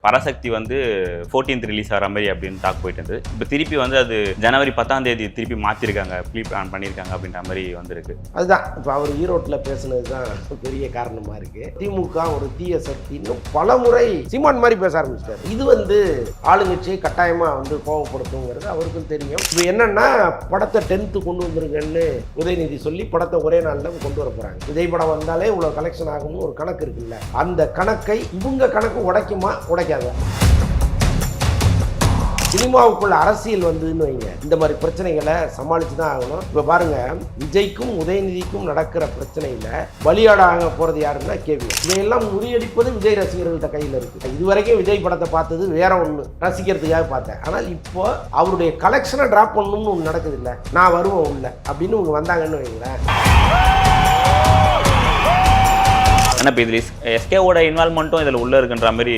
பராசக்தி வந்து 14th release ஆகிற மாதிரி அப்படின்னு டாக் போயிட்டு இருந்தது. இப்போ திருப்பி வந்து அது ஜனவரி 10ஆம் தேதி திருப்பி மாற்றிருக்காங்க, ப்ரீ பிளான் பண்ணியிருக்காங்க அப்படின்ற மாதிரி வந்திருக்கு. அதுதான் இப்போ அவர் ஈரோட்டில் பேசுனது தான் பெரிய காரணமாக இருக்குது. திமுக ஒரு தீய சக்தி இன்னும் பல முறை சீமான் மாதிரி பேச ஆரம்பிச்சிட்டார். இது வந்து ஆளுங்கட்சியை கட்டாயமாக வந்து கோவப்படுத்துங்கிறது அவருக்கும் தெரியும். இப்போ என்னன்னா படத்தை 10th கொண்டு வந்துருங்கன்னு உதயநிதி சொல்லி படத்தை ஒரே நாளில் கொண்டு வர போகிறாங்க. விஜய் படம் வந்தாலே இவ்வளோ கலெக்ஷன் ஆகும்னு ஒரு கணக்கு இருக்குல்ல, அந்த கணக்கை இவங்க கணக்கு உடைக்குமா உடைக்காத. சினிமாவுக்குள்ள அரசியல் வந்ததுன்னு வைங்க, இந்த மாதிரி பிரச்சனைகளை சமாளித்து தான் ஆகணும். இப்போ பாருங்க, விஜய்க்கும் உதயநிதிக்கும் நடக்கிற பிரச்சனையில் பலியாடாக போகிறது யாருன்னா கேவி. இதையெல்லாம் முறியடிப்பது விஜய் ரசிகர்கள்ட்ட கையில் இருக்குது. இதுவரைக்கும் விஜய் படத்தை பார்த்தது வேற ஒன்று, ரசிக்கிறதுக்காக பார்த்தேன். ஆனால் இப்போ அவருடைய கலெக்ஷனை ட்ராப் பண்ணணும்னு ஒன்று நடக்குது இல்லை, நான் வருவேன் உள்ள அப்படின்னு இவங்க வந்தாங்கன்னு வைங்களேன். ஆனால் இப்போ இதில் எஸ்கேவோட இன்வால்மெண்ட்டும் இதில் உள்ளே இருக்குன்ற மாதிரி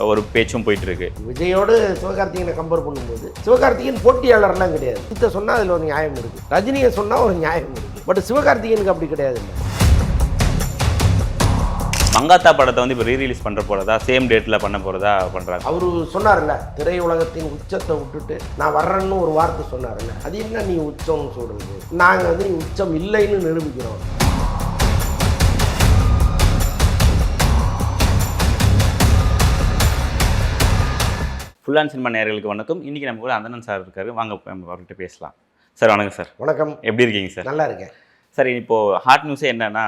ஒரு பேச்சும் போயிட்டு இருக்கு. விஜயோடு சிவகார்த்திகேயனை கம்பேர் பண்ணும்போது சிவகார்த்திகேயன் போட்டியாளர்லாம் கிடையாது. இதை சொன்னால் அதில் ஒரு நியாயம் இருக்குது, ரஜினியை சொன்னால் ஒரு நியாயம் இருக்குது. பட் சிவகார்த்திகேயனுக்கு அப்படி கிடையாது. மங்காத்தா படத்தை வந்து இப்போ ரீரிலீஸ் பண்ணுற போகிறதா, சேம் டேட்டில் பண்ண போகிறதா பண்ணுறாங்க. அவர் சொன்னார்ல, திரையுலகத்தின் உச்சத்தை விட்டுட்டு நான் வர்றேன்னு ஒரு வார்த்தை சொன்னார்ல, அது என்ன நீ உச்சம்னு சொல்கிறது? நாங்கள் வந்து நீ உச்சம் இல்லைன்னு நிரூபிக்கிறோம். ஃபுல் ஆன் சினிமா நேயர்களுக்கு வணக்கம். இன்றைக்கி நம்ம கூட அந்தணன் சார் இருக்காரு, வாங்க அவர்கிட்ட பேசலாம். சார் வணக்கம் சார். வணக்கம். எப்படி இருக்கீங்க சார்? நல்லா இருக்கேன் சார். இப்போது ஹாட் நியூஸே என்னென்னா,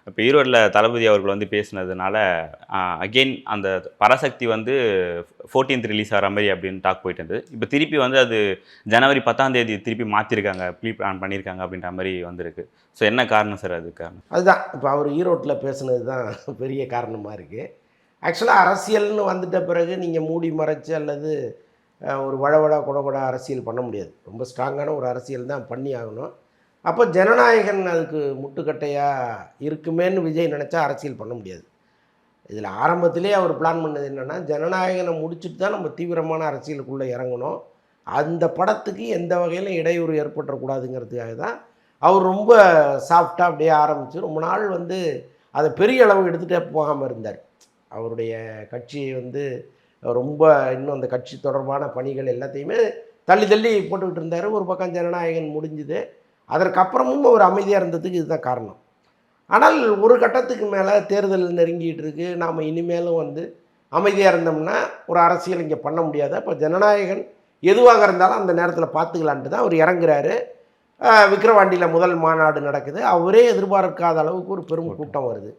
இப்போ ஈரோட்டில் தளபதி அவர்கள் வந்து பேசினதுனால அகெயின் அந்த பராசக்தி வந்து 14th ரிலீஸ் ஆகிற மாதிரி அப்படின்னு டாக் போயிட்டு இருந்தது. இப்போ திருப்பி வந்து அது ஜனவரி 10ஆம் தேதி திருப்பி மாற்றிருக்காங்க, ப்ரீ பிளான் பண்ணியிருக்காங்க அப்படின்ற மாதிரி வந்திருக்கு. ஸோ என்ன காரணம் சார்? அது காரணம் அதுதான் இப்போ அவர் ஈரோட்டில் பேசுனது தான் பெரிய காரணமாக இருக்குது. ஆக்சுவலாக அரசியல்னு வந்துட்ட பிறகு நீங்கள் மூடி மறைச்சு அல்லது ஒரு வழவழா குடகுடா அரசியல் பண்ண முடியாது. ரொம்ப ஸ்ட்ராங்கான ஒரு அரசியல் தான் பண்ணி ஆகணும். அப்போ ஜனநாயகன் அதுக்கு முட்டுக்கட்டையாக இருக்குமேன்னு விஜய் நினச்சா அரசியல் பண்ண முடியாது. இதில் ஆரம்பத்திலே அவர் பிளான் பண்ணது என்னென்னா, ஜனநாயகனை முடிச்சுட்டு தான் நம்ம தீவிரமான அரசியலுக்குள்ளே இறங்கணும், அந்த படத்துக்கு எந்த வகையிலும் இடையூறு ஏற்பட்டுறக்கூடாதுங்கிறதுக்காக தான் அவர் ரொம்ப சாஃப்டாக அப்படியே ஆரம்பித்து ரொம்ப நாள் வந்து அதை பெரிய அளவு எடுத்துகிட்டே போகாமல் இருந்தார். அவருடைய கட்சியை வந்து ரொம்ப இன்னும் அந்த கட்சி தொடர்பான பணிகள் எல்லாத்தையுமே தள்ளி தள்ளி போட்டுக்கிட்டு இருந்தார். ஒரு பக்கம் ஜனநாயகன் முடிஞ்சுது, அதற்கப்புறமும் அவர் அமைதியாக இருந்ததுக்கு இதுதான் காரணம். ஆனால் ஒரு கட்டத்துக்கு மேலே தேர்தல் நெருங்கிட்டு இருக்கு, நாம் இனிமேலும் வந்து அமைதியாக இருந்தோம்னா ஒரு அரசியல் இங்கே பண்ண முடியாது. அப்போ ஜனநாயகன் எதுவாக இருந்தாலும் அந்த நேரத்தில் பார்த்துக்கலான்ட்டு தான் அவர் இறங்குறாரு. விக்கிரவாண்டியில் முதல் மாநாடு நடக்குது, அவரே எதிர்பார்க்காத அளவுக்கு ஒரு பெரும் கூட்டம் வருது.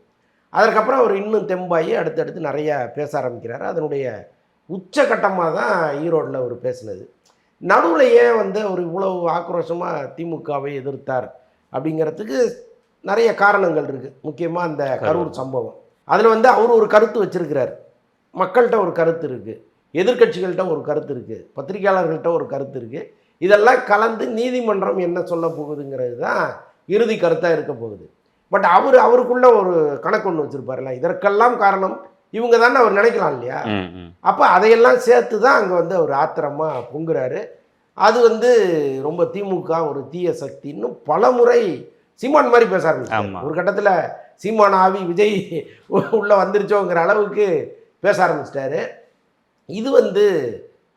அதற்கப்புறம் அவர் இன்னும் தெம்பாகி அடுத்தடுத்து நிறையா பேச ஆரம்பிக்கிறார். அதனுடைய உச்சகட்டமாக தான் ஈரோட்டில் அவர் பேசினது. நடுவில் ஏன் வந்து அவர் இவ்வளவு ஆக்ரோஷமாக திமுகவை எதிர்த்தார் அப்படிங்கிறதுக்கு நிறைய காரணங்கள் இருக்குது. முக்கியமாக அந்த கரூர் சம்பவம், அதில் வந்து அவர் ஒரு கருத்து வச்சுருக்கிறார், மக்கள்கிட்ட ஒரு கருத்து இருக்குது, எதிர்க்கட்சிகள்கிட்ட ஒரு கருத்து இருக்குது, பத்திரிகையாளர்கள்ட்ட ஒரு கருத்து இருக்குது. இதெல்லாம் கலந்து நீதிமன்றம் என்ன சொல்ல போகுதுங்கிறது தான் இறுதி கருத்தாக இருக்க போகுது. பட் அவருக்குள்ள ஒரு கணக்கு ஒன்று வச்சுருப்பார்ல, இதற்கெல்லாம் காரணம் இவங்க தானே அவர் நினைக்கலாம் இல்லையா? அப்போ அதையெல்லாம் சேர்த்து தான் அங்கே வந்து அவர் ஆத்திரமாக பொங்குறாரு. அது வந்து ரொம்ப திமுக ஒரு தீய சக்தி இன்னும் பல முறை சீமான் மாதிரி பேச ஆரம்பிச்சாங்க. ஒரு கட்டத்தில் சீமான் ஆவி விஜய் உள்ளே வந்துருச்சோங்கிற அளவுக்கு பேச ஆரம்பிச்சிட்டாரு. இது வந்து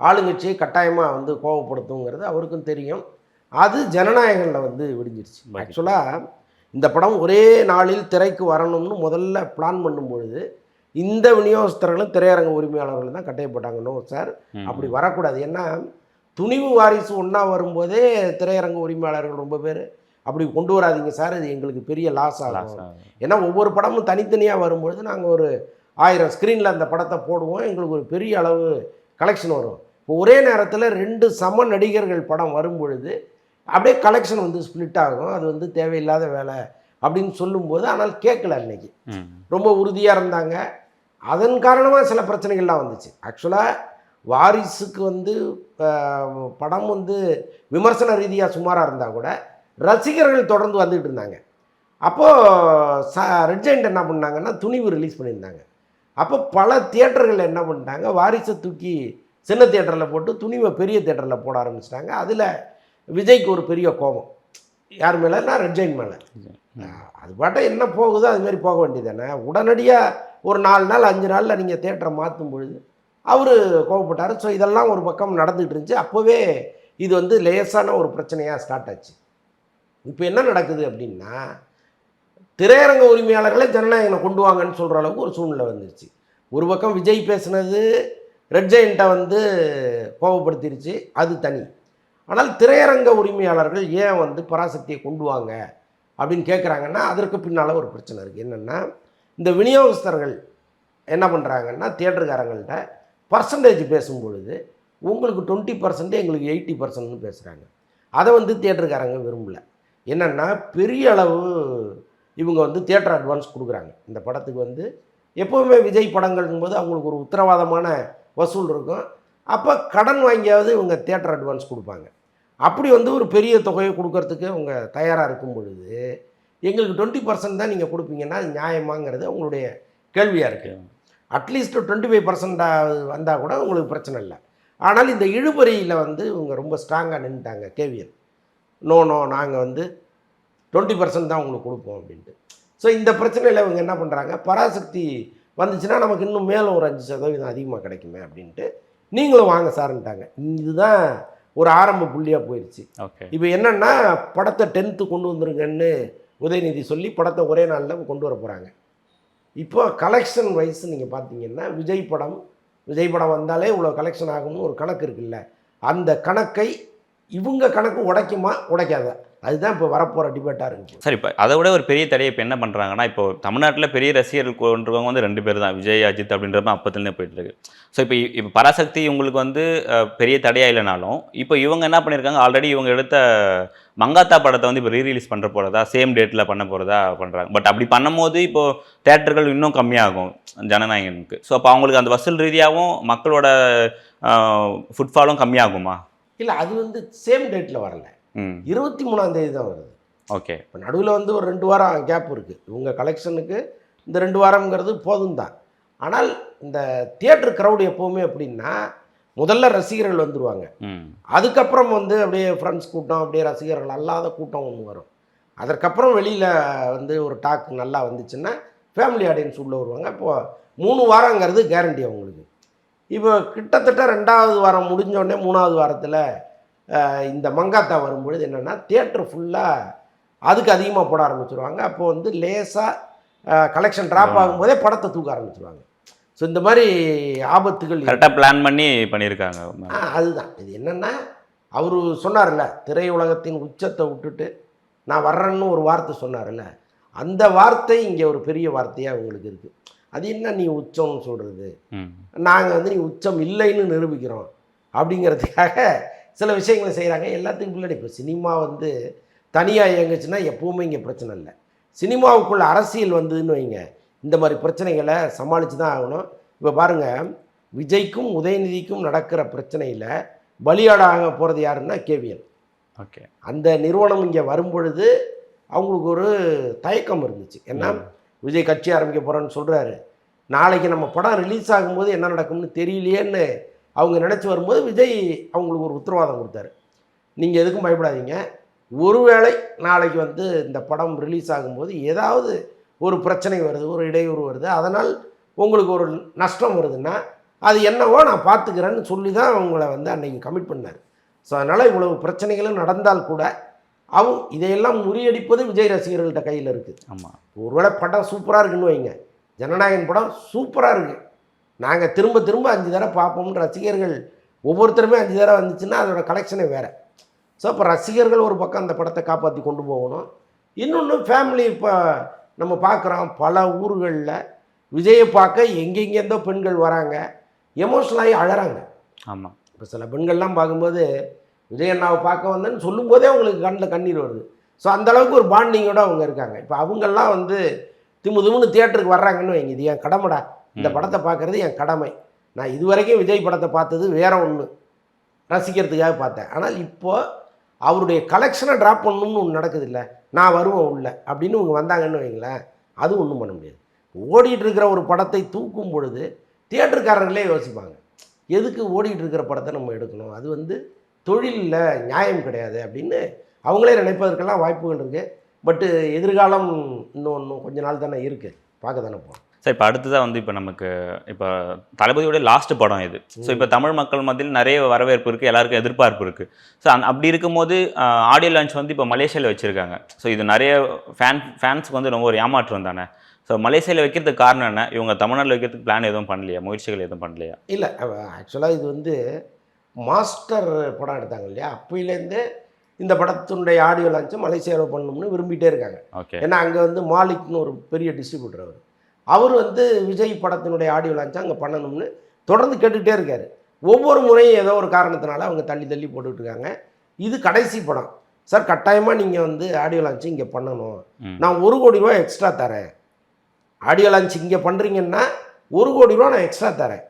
ஆளுங்கட்சியை கட்டாயமாக வந்து கோபப்படுத்துங்கிறது அவருக்கும் தெரியும். அது ஜனநாயகனில் வந்து விடிஞ்சிருச்சு. ஆக்சுவலாக இந்த படம் ஒரே நாளில் திரைக்கு வரணும்னு முதல்ல பிளான் பண்ணும்பொழுது இந்த விநியோகஸ்தர்களும் திரையரங்க உரிமையாளர்கள் தான் கட்டையப்பட்டாங்க. நோ சார், அப்படி வரக்கூடாது. ஏன்னா துணிவு வாரிசு ஒன்றா வரும்போதே திரையரங்க உரிமையாளர்கள் ரொம்ப பேர் அப்படி கொண்டு வராதிங்க சார், இது எங்களுக்கு பெரிய லாஸ் ஆகும். ஏன்னா ஒவ்வொரு படமும் தனித்தனியாக வரும்பொழுது நாங்கள் ஒரு 1000 ஸ்க்ரீனில் அந்த படத்தை போடுவோம், எங்களுக்கு ஒரு பெரிய அளவு கலெக்ஷன் வரும். இப்போ ஒரே நேரத்தில் 2 சம நடிகர்கள் படம் வரும்பொழுது அப்படியே கலெக்ஷன் வந்து ஸ்ப்ளிட் ஆகும். அது வந்து தேவையில்லாத வேலை அப்படின்னு சொல்லும்போது, ஆனால் கேட்கல. அன்னைக்கு ரொம்ப உறுதியாக இருந்தாங்க. அதன் காரணமாக சில பிரச்சனைகள்லாம் வந்துச்சு. ஆக்சுவலாக வாரிசுக்கு வந்து படம் வந்து விமர்சன ரீதியாக சுமாராக இருந்தால் கூட ரசிகர்கள் தொடர்ந்து வந்துகிட்டு இருந்தாங்க. அப்போது ரெட் ஜெயண்ட் என்ன பண்ணாங்கன்னா துணிவு ரிலீஸ் பண்ணியிருந்தாங்க. அப்போ பல தியேட்டர்கள் என்ன பண்ணிட்டாங்க, வாரிசை தூக்கி சின்ன தியேட்டரில் போட்டு துணிவை பெரிய தியேட்டரில் போட ஆரம்பிச்சிட்டாங்க. அதில் விஜய்க்கு ஒரு பெரிய கோபம். யார் மேலேன்னா ரெட் ஜெயின் மேலே. அது பாட்டை என்ன போகுதோ அதுமாரி போக வேண்டியதானே. உடனடியாக ஒரு 4 நாள் 5 நாளில் நீங்கள் தேட்டரை மாற்றும் பொழுது அவர் கோவப்பட்டார். ஸோ இதெல்லாம் ஒரு பக்கம் நடந்துகிட்டு இருந்துச்சு. அப்போவே இது வந்து லேசான ஒரு பிரச்சனையாக ஸ்டார்ட் ஆச்சு. இப்போ என்ன நடக்குது அப்படின்னா, திரையரங்க உரிமையாளர்களே ஜனநாயகனை கொண்டு வாங்கன்னு சொல்கிற அளவுக்கு ஒரு சூழ்நிலை வந்துருச்சு. ஒரு பக்கம் விஜய் பேசுனது ரெட் ஜெயண்ட்டை வந்து கோபப்படுத்திருச்சு, அது தனி. ஆனால் திரையரங்க உரிமையாளர்கள் ஏன் வந்து பராசக்தியை கொண்டு வாங்க அப்படின்னு கேட்குறாங்கன்னா, அதற்கு பின்னால் ஒரு பிரச்சனை இருக்குது. என்னென்னா, இந்த விநியோகஸ்தர்கள் என்ன பண்ணுறாங்கன்னா, தியேட்டருக்காரங்கள்ட்ட பர்சன்டேஜ் பேசும்பொழுது உங்களுக்கு 20% எங்களுக்கு 80%ன்னு பேசுகிறாங்க. அதை வந்து தியேட்டருக்காரங்க விரும்பலை. என்னென்னா, பெரிய அளவு இவங்க வந்து தியேட்டர் அட்வான்ஸ் கொடுக்குறாங்க. இந்த படத்துக்கு வந்து எப்போவுமே விஜய் படங்கள்ங்கும்போது அவங்களுக்கு ஒரு உத்தரவாதமான வசூல் இருக்கும். அப்போ கடன் வாங்கியாவது இவங்க தியேட்டர் அட்வான்ஸ் கொடுப்பாங்க. அப்படி வந்து ஒரு பெரிய தொகையை கொடுக்கறதுக்கு அவங்க தயாராக இருக்கும் பொழுது, எங்களுக்கு 20% தான் நீங்கள் கொடுப்பீங்கன்னா அது நியாயமாங்கிறது அவங்களுடைய கேள்வியாக இருக்குது. அட்லீஸ்ட் 25% வந்தால் கூட உங்களுக்கு பிரச்சனை இல்லை. ஆனால் இந்த இழுபறியில் வந்து இவங்க ரொம்ப ஸ்ட்ராங்காக நின்றுட்டாங்க. கேவிஎன் நோ நாங்கள் வந்து 20% தான் உங்களுக்கு கொடுப்போம் அப்படின்ட்டு. ஸோ இந்த பிரச்சனையில் இவங்க என்ன பண்ணுறாங்க, பராசக்தி வந்துச்சுன்னா நமக்கு இன்னும் மேலும் ஒரு 5% அதிகமாக கிடைக்குமே அப்படின்ட்டு நீங்களும் வாங்க சார்ன்ட்டாங்க. இதுதான் ஒரு ஆரம்ப புள்ளியாக போயிடுச்சு. ஓகே. இப்போ என்னென்னா, படத்தை 10th கொண்டு வந்துருங்கன்னு உதயநிதி சொல்லி படத்தை ஒரே நாளில் கொண்டு வர போகிறாங்க. இப்போ கலெக்ஷன் வைஸ் நீங்கள் பார்த்தீங்கன்னா, விஜய் படம் வந்தாலே இவ்வளோ கலெக்ஷன் ஆகும்னு ஒரு கணக்கு இருக்குல்ல, அந்த கணக்கை இவங்க கணக்கு உடைக்குமா உடைக்காத, அதுதான் இப்போ வரப்போகிற டிபேட்டாக இருக்குது. சரி, இப்போ அதை விட ஒரு பெரிய தடையை இப்போ என்ன பண்ணுறாங்கன்னா, இப்போ தமிழ்நாட்டில் பெரிய ரசிகர்கள் கொண்டிருக்கவங்க வந்து 2 பேர் தான், விஜய் அஜித் அப்படின்றப்ப அப்போத்துலேருந்தே போயிட்டுருக்கு. ஸோ இப்போ பராசக்தி உங்களுக்கு வந்து பெரிய தடையாக இல்லைனாலும், இப்போ இவங்க என்ன பண்ணியிருக்காங்க, ஆல்ரெடி இவங்க எடுத்த மங்காத்தா படத்தை வந்து இப்போ ரீரிலீஸ் பண்ணுற போகிறதா, சேம் டேட்டில் பண்ண போகிறதா பண்ணுறாங்க. பட் அப்படி பண்ணும்போது இப்போது தேட்டர்கள் இன்னும் கம்மியாகும் ஜனநாயகனுக்கு. ஸோ அப்போ அவங்களுக்கு அந்த வசூல் ரீதியாகவும் மக்களோட ஃபுட்ஃபாலும் கம்மியாகுமா? இல்லை, அது வந்து சேம் டேட்டில் வரல, 23ஆம் தேதி தான் வருது. ஓகே. இப்போ நடுவில் வந்து ஒரு 2 வாரம் கேப் இருக்குது. இவங்க கலெக்ஷனுக்கு இந்த 2 வாரங்கிறது போதும் தான். ஆனால் இந்த தியேட்டர் க்ரௌடு எப்போவுமே அப்படின்னா, முதல்ல ரசிகர்கள் வந்துடுவாங்க. அதுக்கப்புறம் வந்து அப்படியே ஃப்ரெண்ட்ஸ் கூட்டம், அப்படியே ரசிகர்கள் அல்லாத கூட்டம் ஒன்று வரும். அதற்கப்புறம் வெளியில் வந்து ஒரு டாக் நல்லா வந்துச்சுன்னா ஃபேமிலி ஆடியன்ஸ் உள்ளே வருவாங்க. இப்போது 3 வாரங்கிறது கேரண்டி அவங்களுக்கு. இப்போ கிட்டத்தட்ட 2வது வாரம் முடிஞ்சோடனே 3வது வாரத்தில் இந்த மங்காத்தா வரும்பொழுது என்னென்னா, தியேட்டர் ஃபுல்லாக அதுக்கு அதிகமாக போட ஆரம்பிச்சிருவாங்க. அப்போது வந்து லேசாக கலெக்ஷன் ட்ராப் ஆகும்போதே படத்தை தூக்க ஆரம்பிச்சிருவாங்க. ஸோ இந்த மாதிரி ஆபத்துகள் கரெக்டாக பிளான் பண்ணி பண்ணியிருக்காங்க. அதுதான் இது என்னென்னா, அவர் சொன்னார்ல, திரையுலகத்தின் உச்சத்தை விட்டுட்டு நான் வர்றேன்னு ஒரு வார்த்தை சொன்னார்ல, அந்த வார்த்தை இங்கே ஒரு பெரிய வார்த்தையாக அவங்களுக்கு இருக்குது. அது என்ன நீ உச்சம்னு சொல்கிறது, நாங்கள் வந்து நீ உச்சம் இல்லைன்னு நிரூபிக்கிறோம் அப்படிங்கிறதுக்காக சில விஷயங்களை செய்கிறாங்க. எல்லாத்துக்கும் பின்னாடி இப்போ சினிமா வந்து தனியாக இயங்குச்சுன்னா எப்போவுமே இங்கே பிரச்சனை இல்லை. சினிமாவுக்குள்ள அரசியல் வந்ததுன்னு வைங்க, இந்த மாதிரி பிரச்சனைகளை சமாளித்து தான் ஆகணும். இப்போ பாருங்கள், விஜய்க்கும் உதயநிதிக்கும் நடக்கிற பிரச்சனையில் பலியாடாக போகிறது யாருன்னா கேவிஎன். ஓகே. அந்த நிறுவனம் இங்கே வரும்பொழுது அவங்களுக்கு ஒரு தயக்கம் இருந்துச்சு. ஏன்னா விஜய் கட்சி ஆரம்பிக்க போகிறேன்னு சொல்கிறாரு, நாளைக்கு நம்ம படம் ரிலீஸ் ஆகும்போது என்ன நடக்கும்னு தெரியலையேன்னு அவங்க நினச்சி வரும்போது விஜய் அவங்களுக்கு ஒரு உத்தரவாதம் கொடுத்தாரு, நீங்கள் எதுக்கும் பயப்படாதீங்க, ஒருவேளை நாளைக்கு வந்து இந்த படம் ரிலீஸ் ஆகும்போது ஏதாவது ஒரு பிரச்சனை வருது, ஒரு இடையூறு வருது, அதனால் உங்களுக்கு ஒரு நஷ்டம் வருதுன்னா அது என்னவோ நான் பார்த்துக்கிறேன்னு சொல்லி தான் அவங்கள வந்து அன்றைக்கி கமிட் பண்ணார். ஸோ அதனால் இவ்வளவு பிரச்சனைகளும் நடந்தால் கூட அவங்க இதையெல்லாம் முறியடிப்பது விஜய் ரசிகர்கள்ட்ட கையில் இருக்குது. ஆமாம். ஒருவேளை படம் சூப்பராக இருக்குன்னு வைங்க, ஜனநாயகன் படம் சூப்பராக இருக்குது, நாங்கள் திரும்ப 5 தடவை பார்ப்போம்னு ரசிகர்கள் ஒவ்வொருத்தருமே 5 தடவை வந்துச்சுன்னா அதோட கலெக்ஷனே வேறு. ஸோ இப்போ ரசிகர்கள் ஒரு பக்கம் அந்த படத்தை காப்பாற்றி கொண்டு போகணும். இன்னொன்று ஃபேமிலி, இப்போ நம்ம பார்க்குறோம் பல ஊர்களில் விஜயை பார்க்க எங்கெங்கேருந்தோ பெண்கள் வராங்க, எமோஷ்னலாகி அழறாங்க. ஆமாம். இப்போ சில பெண்கள்லாம் பார்க்கும்போது விஜய் அண்ணாவை பார்க்க வந்தேன்னு சொல்லும்போதே அவங்களுக்கு கண்ணில் கண்ணீர் வருது. ஸோ அந்தளவுக்கு ஒரு பாண்டிங்கோடு அவங்க இருக்காங்க. இப்போ அவங்கெல்லாம் வந்து திமுன்னு தியேட்டருக்கு வர்றாங்கன்னு வைங்க, இது என் கடமைடா, இந்த படத்தை பார்க்குறது என் கடமை, நான் இதுவரைக்கும் விஜய் படத்தை பார்த்தது வேற ஒன்று, ரசிக்கிறதுக்காக பார்த்தேன், ஆனால் இப்போது அவருடைய கலெக்ஷனை ட்ராப் பண்ணணும்னு ஒன்று நடக்குது இல்லை, நான் வருவேன் உள்ள அப்படின்னு இவங்க வந்தாங்கன்னு வைங்களேன், அது ஒன்றும் பண்ண முடியாது. ஓடிட்டு இருக்கிற ஒரு படத்தை தூக்கும் பொழுது தியேட்டருக்காரர்களே யோசிப்பாங்க, எதுக்கு ஓடிட்டு இருக்கிற படத்தை நம்ம எடுக்கணும், அது வந்து தொழிலில் நியாயம் கிடையாது அப்படின்னு அவங்களே நினைப்பதற்கெல்லாம் வாய்ப்புகள் இருக்குது. பட்டு எதிர்காலம் இன்னும் கொஞ்ச நாள் தானே இருக்குது, பார்க்க தானே போகிறோம். சார் இப்போ அடுத்ததாக வந்து இப்போ நமக்கு இப்போ தளபதியோட லாஸ்ட் படம் இது. ஸோ இப்போ தமிழ் மக்கள் மத்தியில் நிறைய வரவேற்பு இருக்குது, எல்லாருக்கும் எதிர்பார்ப்பு இருக்குது. ஸோ அப்படி இருக்கும்போது ஆடியோ லான்ச் வந்து இப்போ மலேசியாவில் வச்சுருக்காங்க. ஸோ இது நிறைய ஃபேன்ஸுக்கு வந்து ரொம்ப ஒரு ஏமாற்றம் தானே. ஸோ மலேசியாவில் வைக்கிறதுக்கு காரணம் என்ன? இவங்க தமிழ்நாட்டில் வைக்கிறதுக்கு பிளான் எதுவும் பண்ணலையா, முயற்சிகள் எதுவும் பண்ணலையா? இல்லை, ஆக்சுவலாக இது வந்து மாஸ்டர் படம் எடுத்தாங்க இல்லையா, அப்போலேருந்தே இந்த படத்தினுடைய ஆடியோ லான்ச்சை மலேசியாவில் பண்ணணும்னு விரும்பிகிட்டே இருக்காங்க. ஓகே. ஏன்னா அங்கே வந்து மாலிக்னு ஒரு பெரிய டிஸ்ட்ரிபியூட்டர் அவர் வந்து விஜய் படத்தினுடைய ஆடியோ லான்ச்சை அங்கே பண்ணணும்னு தொடர்ந்து கேட்டுகிட்டே இருக்கார். ஒவ்வொரு முறையும் ஏதோ ஒரு காரணத்தினால அவங்க தள்ளி தள்ளி போட்டுக்கிட்டு இருக்காங்க. இது கடைசி படம் சார், கட்டாயமாக நீங்கள் வந்து ஆடியோ லான்ச்சு இங்கே பண்ணணும், நான் 1 கோடி ரூபா எக்ஸ்ட்ரா தரேன். ஆடியோ லான்ச் இங்கே பண்ணுறீங்கன்னா 1 கோடி ரூபா நான் எக்ஸ்ட்ரா தரேன்,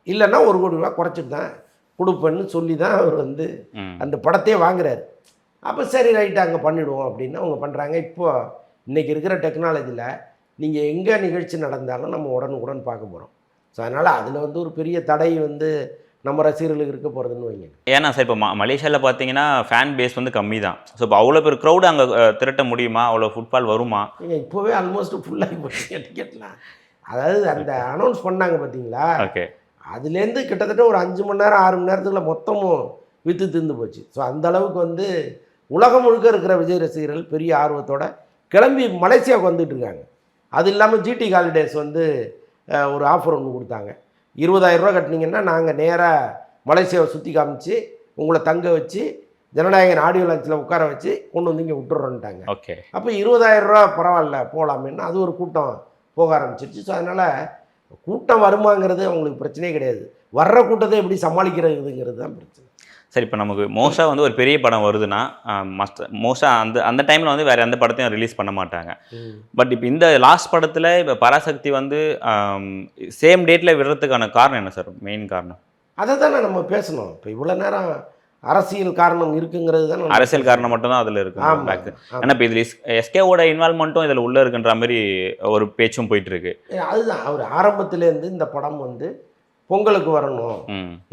இல்லைன்னா 1 கோடி ரூபா குறைச்சிட்டு தான் கொடுப்பேன்னு சொல்லி தான் அவர் வந்து அந்த படத்தையே வாங்குறாரு. அப்போ சரி ரைட்டு அங்கே பண்ணிவிடுவோம் அப்படின்னு அவங்க பண்ணுறாங்க. இப்போது இன்றைக்கி இருக்கிற டெக்னாலஜியில் நீங்கள் எங்கே நிகழ்ச்சி நடந்தாலும் நம்ம உடனுக்குடன் பார்க்க போகிறோம். ஸோ அதனால் அதில் வந்து ஒரு பெரிய தடை வந்து நம்ம ரசிகர்களுக்கு இருக்க போகிறதுன்னு வைங்க. ஏன்னா சார் இப்போ மலேசியாவில் பார்த்தீங்கன்னா ஃபேன் பேஸ் வந்து கம்மி தான். ஸோ இப்போ அவ்வளோ பேர் க்ரௌடு அங்கே திரட்ட முடியுமா, அவ்வளோ ஃபுட்பால் வருமா? நீங்கள் இப்போவே ஆல்மோஸ்ட் ஃபுல்லாகி போட்டீங்க டிக்கெட்லாம். அதாவது அந்த அனௌன்ஸ் பண்ணாங்க பார்த்தீங்களா, ஓகே, அதுலேருந்து கிட்டத்தட்ட ஒரு 5 மணி நேரம் 6 மணி நேரத்துக்குள்ள மொத்தமும் விற்று தீர்ந்து போச்சு. ஸோ அந்த அளவுக்கு வந்து உலகம் முழுக்க இருக்கிற விஜய் ரசிகர்கள் பெரிய ஆர்வத்தோட கிளம்பி மலேசியாவுக்கு வந்துட்டு இருக்காங்க. அது இல்லாமல் ஜிடி ஹாலிடேஸ் வந்து ஒரு ஆஃபர் ஒன்று கொடுத்தாங்க. 20,000 ரூபா கட்டினீங்கன்னா நாங்கள் நேராக மலேசியாவை சுற்றி காமிச்சு உங்களை தங்க வச்சு ஜனநாயகன் ஆடியோ லான்ச்சில் உட்கார வச்சு கொண்டு வந்து இங்கே விட்டுறோன்ட்டாங்க. ஓகே. அப்போ 20,000 ரூபா பரவாயில்ல போகலாமேன்னா அது ஒரு கூட்டம் போக ஆரம்பிச்சிருச்சு. ஸோ அதனால் கூட்டம் வருமாங்கிறது அவங்களுக்கு பிரச்சனையே கிடையாது, வர்ற கூட்டத்தை எப்படி சமாளிக்கிறதுங்கிறது தான் பிரச்சனை. சரி, இப்போ நமக்கு மோஸ்ட்டாக வந்து ஒரு பெரிய படம் வருதுன்னா மோஸ்ட்டாக அந்த டைமில் வந்து வேறு எந்த படத்தையும் ரிலீஸ் பண்ண மாட்டாங்க. பட் இப்போ இந்த லாஸ்ட் படத்தில் இப்போ பராசக்தி வந்து சேம் டேட்டில் விடுறதுக்கான காரணம் என்ன சார், மெயின் காரணம்? அதை தானே நம்ம பேசணும். இப்போ இவ்வளோ நேரம் அரசியல் காரணம் இருக்குங்கிறது தான், அரசியல் காரணம் மட்டும்தான் அதில் இருக்கு. ஏன்னா இப்போ இதில் எஸ்கேவோட இன்வால்மெண்ட்டும் இதில் உள்ளே இருக்குன்ற மாதிரி ஒரு பேச்சும் போயிட்டு இருக்கு. அதுதான் அவர் ஆரம்பத்துலேருந்து இந்த படம் வந்து பொங்கலுக்கு வரணும்,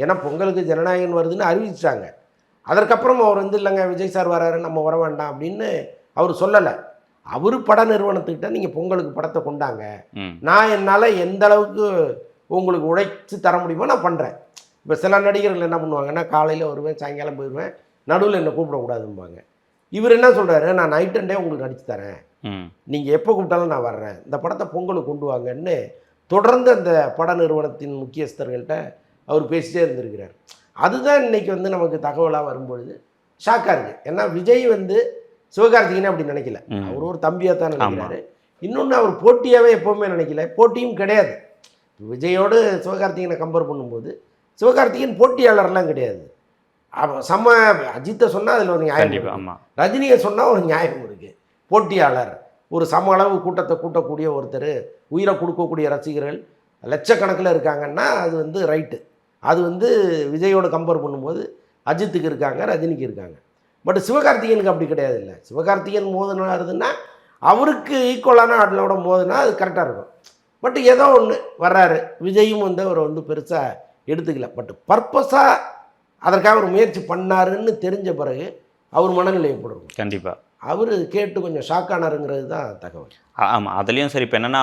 ஏன்னா பொங்கலுக்கு ஜனநாயகன் வருதுன்னு அறிவிச்சிட்டாங்க. அதற்கப்புறம் அவர் வந்து இல்லைங்க விஜய் சார் வராரு நம்ம வர வேண்டாம் அப்படின்னு அவர் சொல்லலை. அவர் பட நிறுவனத்துக்கிட்ட நீங்கள் பொங்கலுக்கு படத்தை கொண்டாங்க, நான் என்னால் எந்த அளவுக்கு உங்களுக்கு உழைச்சி தர முடியுமோ நான் பண்ணுறேன். இப்போ சில நடிகர்கள் என்ன பண்ணுவாங்கன்னா காலையில் வருவேன் சாயங்காலம் போயிடுவேன், நடுவில் என்னை கூப்பிடக்கூடாதும்பாங்க. இவர் என்ன சொல்கிறாரு, நான் நைட் அண்ட் டே உங்களுக்கு நடிச்சு தரேன், நீங்கள் எப்போ கூப்பிட்டாலும் நான் வர்றேன், இந்த படத்தை பொங்கலுக்கு கொண்டு வாங்கன்னு தொடர்ந்து அந்த பட நிறுவனத்தின் முக்கியஸ்தர்கள்ட்ட அவர் பேசிட்டே இருந்திருக்கிறார். அதுதான் இன்றைக்கி வந்து நமக்கு தகவலாக வரும்பொழுது ஷாக்காக இருக்குது. ஏன்னா விஜய் வந்து சிவகார்த்திகேயனை அப்படி நினைக்கல, அவர் ஒரு தம்பியாக தான் நினைக்கிறாரு. இன்னொன்று அவர் போட்டியாகவே எப்போவுமே நினைக்கல, போட்டியும் கிடையாது. விஜயோடு சிவகார்த்திகேயனை கம்பேர் பண்ணும்போது சிவகார்த்திகேயன் போட்டியாளர்லாம் கிடையாது. செம்ம அஜித்தை சொன்னால் அதில் ஒரு நியாயம், ரஜினியை சொன்னால் ஒரு நியாயம் இருக்குது. போட்டியாளர், ஒரு சம அளவு கூட்டத்தை கூட்டக்கூடிய ஒருத்தர், உயிரை கொடுக்கக்கூடிய ரசிகர்கள் லட்சக்கணக்கில் இருக்காங்கன்னா அது வந்து ரைட்டு. அது வந்து விஜயோடு கம்பேர் பண்ணும்போது அஜித்துக்கு இருக்காங்க, ரஜினிக்கு இருக்காங்க. பட் சிவகார்த்திகேயனுக்கு அப்படி கிடையாது. இல்லை, சிவகார்த்திகேயன் மோதினாருதுன்னா அவருக்கு ஈக்குவலான ஆடலோட மோதினா அது கரெக்டாக இருக்கும். பட் ஏதோ ஒன்று வர்றாரு, விஜயும் வந்து அவரை வந்து பெருசாக எடுத்துக்கல. பட் பர்பஸாக அதற்காக ஒரு முயற்சி பண்ணாருன்னு தெரிஞ்ச பிறகு அவர் மனநிலை ஏற்படும். கண்டிப்பாக அவர் கேட்டு கொஞ்சம் ஷாக்கானாருங்கிறது தான் தகவல். ஆமாம், அதுலேயும் சரி. இப்போ என்னென்னா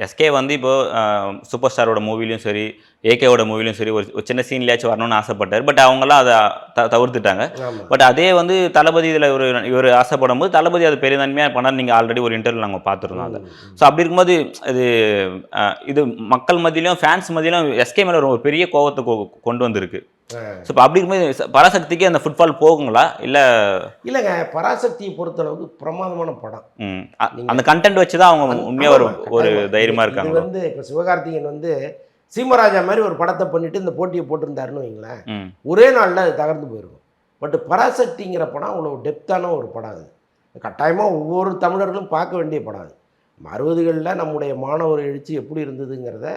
எஸ்கே வந்து இப்போது சூப்பர் ஸ்டாரோட மூவிலையும் சரி, ஏகேவோட மூவிலையும் சரி ஒரு சின்ன சீன்லேயாச்சும் வரணும்னு ஆசைப்பட்டார். பட் அவங்களாம் அதை தவிர்த்துட்டாங்க. பட் அதே வந்து தளபதி இதில் இவர் ஆசைப்படும் போது தளபதி அது பெரிய நன்மையாக பண்ணார். நீங்கள் ஆல்ரெடி ஒரு இன்டர்வியூ நாங்கள் பார்த்துருந்தோம் அதை. ஸோ அப்படி இருக்கும்போது இது மக்கள் மத்தியிலையும் ஃபேன்ஸ் மத்தியிலும் எஸ்கே மேலே ஒரு பெரிய கோவத்தை கொண்டு வந்திருக்கு. ஸோ இப்போ அப்படி இருக்கும்போது பராசக்திக்கு அந்த ஃபுட்பால் போகுங்களா இல்லைங்க? பராசக்தியை பொறுத்தளவுக்கு பிரமாதமான படம். அந்த கண்டென்ட் வச்சு தான் அவங்க உண்மையாக ஒரு தைரியமாக இருக்காங்க. இது வந்து இப்போ சிவகார்த்திகேயன் வந்து சீமராஜா மாதிரி ஒரு படத்தை பண்ணிட்டு இந்த போட்டியை போட்டிருந்தாருன்னு வைங்களேன், ஒரே நாளில் அது தகர்ந்து போயிருக்கும். பட் பராசக்திங்கிற படம் அவ்வளோ டெப்த்தான ஒரு படம். அது கட்டாயமாக ஒவ்வொரு தமிழர்களும் பார்க்க வேண்டிய படம். அது 60களில் நம்முடைய மாணவர் எழுச்சி எப்படி இருந்ததுங்கிறத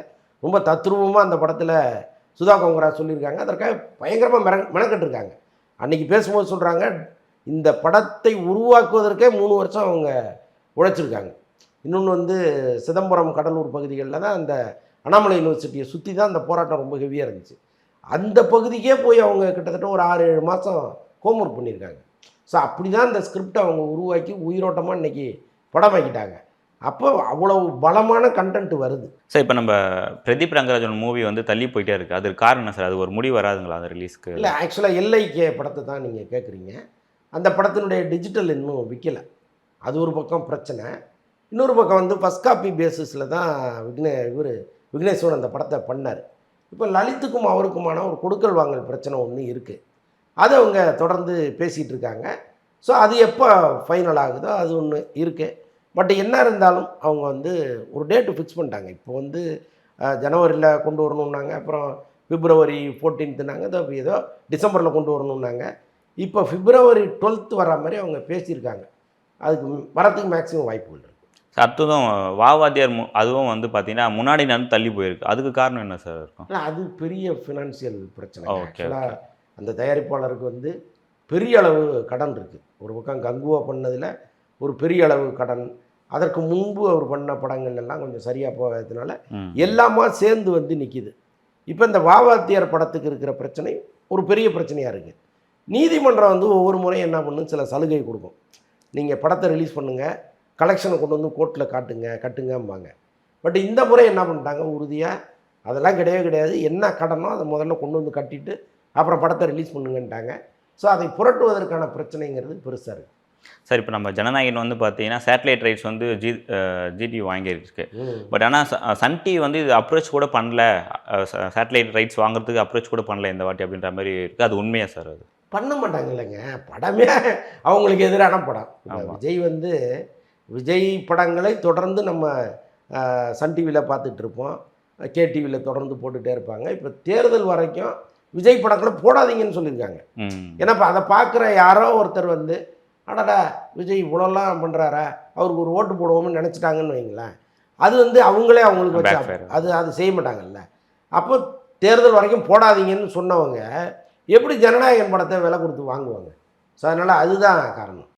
ரொம்ப தத்ரூபமாக அந்த படத்தில் சுதா கோங்கரா சொல்லியிருக்காங்க. அதற்காக பயங்கரமாக மெனக்கட்டுருக்காங்க. அன்றைக்கி பேசும்போது சொல்கிறாங்க, இந்த படத்தை உருவாக்குவதற்கே 3 வருஷம் அவங்க உழைச்சிருக்காங்க. இன்னொன்று வந்து சிதம்பரம் கடலூர் பகுதிகளில் தான் அந்த அண்ணாமலை யூனிவர்சிட்டியை சுற்றி தான் அந்த போராட்டம் ரொம்ப ஹெவியாக இருந்துச்சு. அந்த பகுதிக்கே போய் அவங்க கிட்டத்தட்ட ஒரு 6-7 மாதம் ஹோம்ஒர்க் பண்ணியிருக்காங்க. ஸோ அப்படி தான் இந்த ஸ்கிரிப்டை அவங்க உருவாக்கி உயிரோட்டமாக இன்றைக்கி படமாக்கிட்டாங்க. அப்போ அவ்வளவு பலமான கண்டென்ட் வருது. சார் இப்போ நம்ம பிரதீப் ரங்கராஜன் மூவி வந்து தள்ளி போயிட்டே இருக்குது. அதுக்கு காரணம் என்ன சார்? அது ஒரு முடிவு வராதுங்களா அந்த ரிலீஸ்க்கு? இல்லை, ஆக்சுவலாக எல்ஐகே படத்தை தான் நீங்கள் கேட்குறீங்க. அந்த படத்தினுடைய டிஜிட்டல் இன்னும் விற்கலை. அது ஒரு பக்கம் பிரச்சனை. இன்னொரு பக்கம் வந்து ஃபஸ்ட் காப்பி பேசிஸில் தான் விக்னேஸ்வரன் அந்த படத்தை பண்ணார். இப்போ லலித்துக்கும் அவருக்குமான ஒரு கொடுக்கல் வாங்கல் பிரச்சனை ஒன்று இருக்குது. அதை அவங்க தொடர்ந்து பேசிகிட்டு இருக்காங்க. ஸோ அது எப்போ ஃபைனல் ஆகுதோ அது ஒன்று இருக்குது. பட் என்ன இருந்தாலும் அவங்க வந்து ஒரு டேட்டு ஃபிக்ஸ் பண்ணிட்டாங்க. இப்போ வந்து ஜனவரியில் கொண்டு வரணுன்னாங்க, அப்புறம் பிப்ரவரி 14னாங்க, ஏதோ டிசம்பரில் கொண்டு வரணுன்னாங்க. இப்போ பிப்ரவரி 12th வர மாதிரி அவங்க பேசியிருக்காங்க. அதுக்கு வரத்துக்கு மேக்ஸிமம் வாய்ப்புகள் இருக்குது. அடுத்ததும் வாவாத்தியார் அதுவும் வந்து பார்த்தீங்கன்னா முன்னாடி நடந்து தள்ளி போயிருக்கு. அதுக்கு காரணம் என்ன சார் இருக்கும்? இல்லை, அது பெரிய ஃபினான்ஷியல் பிரச்சனை. ஓகே. ஆக்சுவலாக அந்த தயாரிப்பாளருக்கு வந்து பெரிய அளவு கடன் இருக்குது. ஒரு பக்கம் கங்குவா பண்ணதில் ஒரு பெரிய அளவு கடன், அதற்கு முன்பு அவர் பண்ண படங்கள் எல்லாம் கொஞ்சம் சரியாக போகாததுனால எல்லாமா சேர்ந்து வந்து நிற்கிது. இப்போ இந்த வாவாத்தியார் படத்துக்கு இருக்கிற பிரச்சனை ஒரு பெரிய பிரச்சனையாக இருக்குது. நீதிமன்றம் வந்து ஒவ்வொரு முறையும் என்ன பண்ணும், சில சலுகை கொடுக்கும். நீங்கள் படத்தை ரிலீஸ் பண்ணுங்கள், கலெக்ஷனை கொண்டு வந்து கோர்ட்டில் கட்டுங்கம்பாங்க. பட் இந்த முறை என்ன பண்ணிட்டாங்க, உறுதியாக அதெல்லாம் கிடையவே கிடையாது, என்ன கடனோ அதை முதல்ல கொண்டு வந்து கட்டிட்டு அப்புறம் படத்தை ரிலீஸ் பண்ணுங்கன்ட்டாங்க. ஸோ அதை புரட்டுவதற்கான பிரச்சனைங்கிறது பெருசாக இருக்குது. சார் இப்போ நம்ம ஜனநாயகன் வந்து பார்த்தீங்கன்னா சேட்டலைட் ரைட்ஸ் வந்து ஜிடி வாங்கியிருக்கு. பட் ஆனால் சன் டிவி வந்து இது அப்ரோச் கூட பண்ணல, சேட்டலைட் ரைட்ஸ் வாங்குறதுக்கு அப்ரோச் கூட பண்ணல இந்த வாட்டி அப்படின்ற மாதிரி இருக்குது. அது உண்மையா சார்? அது பண்ண மாட்டாங்க இல்லைங்க. படமே அவங்களுக்கு எதிரான படம். விஜய் வந்து விஜய் படங்களை தொடர்ந்து நம்ம சன் டிவியில் பார்த்துட்ருப்போம், கேடிவியில் தொடர்ந்து போட்டுகிட்டே இருப்பாங்க. இப்போ தேர்தல் வரைக்கும் விஜய் படங்களை போடாதீங்கன்னு சொல்லியிருக்காங்க. ஏன்னா இப்போ அதை பார்க்குற யாரோ ஒருத்தர் வந்து அடடா விஜய் இவ்வளோலாம் பண்ணுறாரா, அவருக்கு ஒரு ஓட்டு போடுவோம்னு நினச்சிட்டாங்கன்னு வைங்களேன். அது வந்து அவங்களுக்கு வச்சு அது செய்ய மாட்டாங்கல்ல. அப்போ தேர்தல் வரைக்கும் போடாதீங்கன்னு சொன்னவங்க எப்படி ஜனநாயகன் படத்தை விலை கொடுத்து வாங்குவாங்க? ஸோ அதனால் அதுதான் காரணம்.